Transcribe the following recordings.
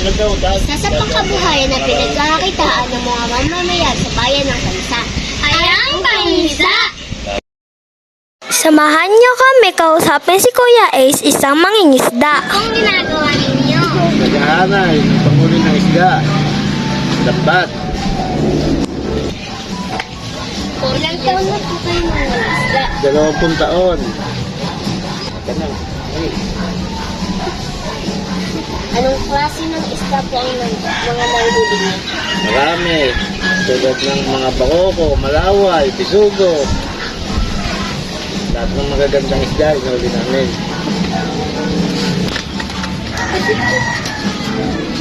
Isa sa pangkabuhayan na pinagkakakitaan ng mga mamamayan sa bayan ng Tansa ay ang pangingisda. Samahan niyo kami kausapin si Kuya Ace, isang mangingisda. Anong ginagawa ninyo? Nag-aaral, pangulo ng isda. Dapat. Ilang taon na po kayo mangingisda? 20 taon. Anong klase ng isda po ang mga nahihuli niyo? Marami. Tulad ng mga bakoko, malaway, bisugo. Lahat ng magagandang isda, inuli namin.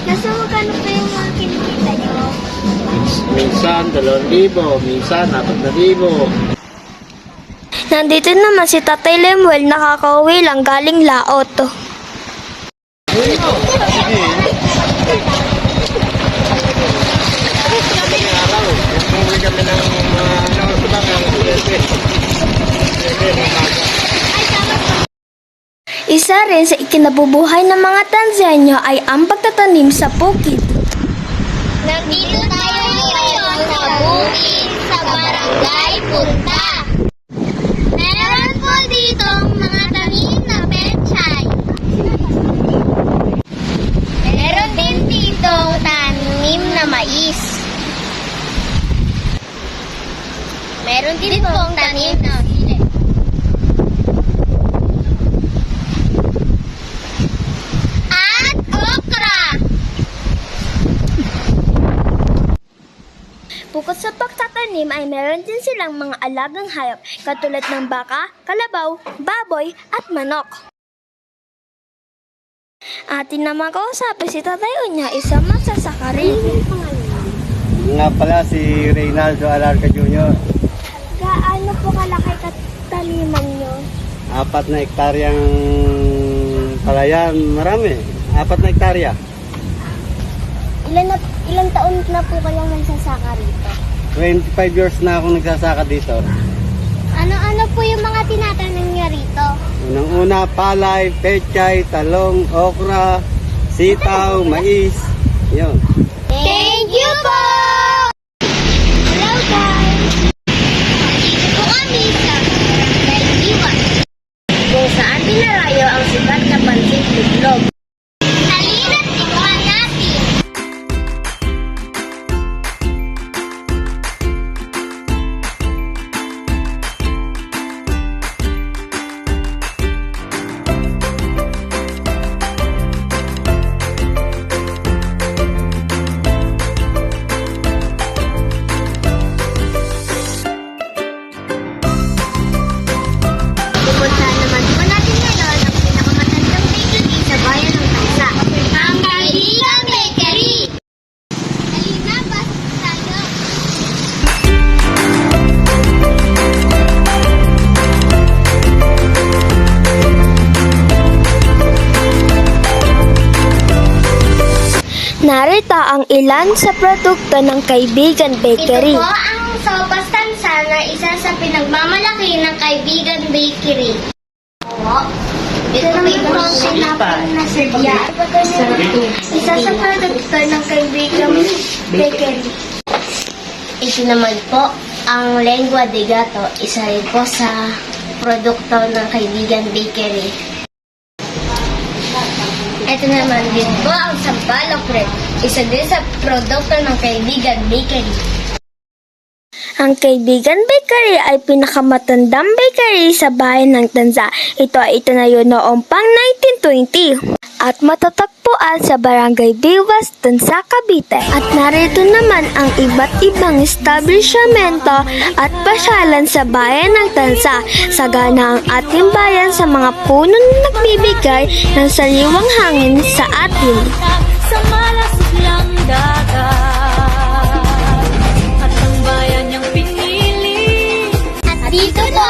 Nasa magkano po yung mga kinikita niyo? Minsan 2,000, minsan 4,000. Nandito naman si Tatay Lemuel, nakakauwi lang galing laot. Isa rin sa ikinabubuhay ng mga Tanzania ay ang pagtatanim sa bukid. Nandito tayo ngayon sa bukid sa Barangay Punta. Meron po ditong mga tanim na pechay. Meron din ditong tanim na mais. Meron din pong tanim na sili. At okra. Bukod sa pagtatanim ay meron din silang mga alagang hayop katulad ng baka, kalabaw, baboy at manok. Atin naman kausapin si Tatay Unya, isang magsasaka rin. Nga pala si Reynaldo Alarca Jr. Gaano po kalaki kataliman nyo? 4 na hektaryang palayan, marami. 4 na hektarya. Ilang taon na po kayong nagsasaka rito? 25 years na akong nagsasaka dito. Ano-ano po yung mga tinatanim niya rito? Unang-una, palay, pechay, talong, okra, sitaw, mais. Yun. Thank you po! Hello guys! Dito po kami sa Barangay Iwan, kung saan pinarayo ang sikat na pansit itlog. Halina't tikman natin! Pupuntahan naman po natin ngayon ang pinakamatandang bakery sa bayan ng Tansa, ang Kaibigan Bakery! Halina, pasok tayo! Narito ang ilan sa produkto ng Kaibigan Bakery. Ito po ang sopas tansa na isa sa pinagmamalaki ng Kaibigan Bakery. Oo. Ito naman po ang sinapin na sadya. Isa sa produkto ng Kaibigan Bakery. Ito naman po ang lengua de gato. Isa rin po sa produkto ng Kaibigan Bakery. Ito naman din po ang sampalok crepe. Isa din sa produkto ng Kaibigan Bakery. Ang Kaibigan Bakery ay pinakamatandang bakery sa bayan ng Tanza. Ito ay itinayo noong pang 1920 at matatagpuan sa Barangay Biwas, Tanza, Cavite. At narito naman ang iba't ibang establishmento at pasyalan sa bayan ng Tanza. Sagana ang ating bayan sa mga puno na nagbibigay ng sariwang hangin sa atin. Sa malaslang dagat at ang bayan niyang pinili. At dito po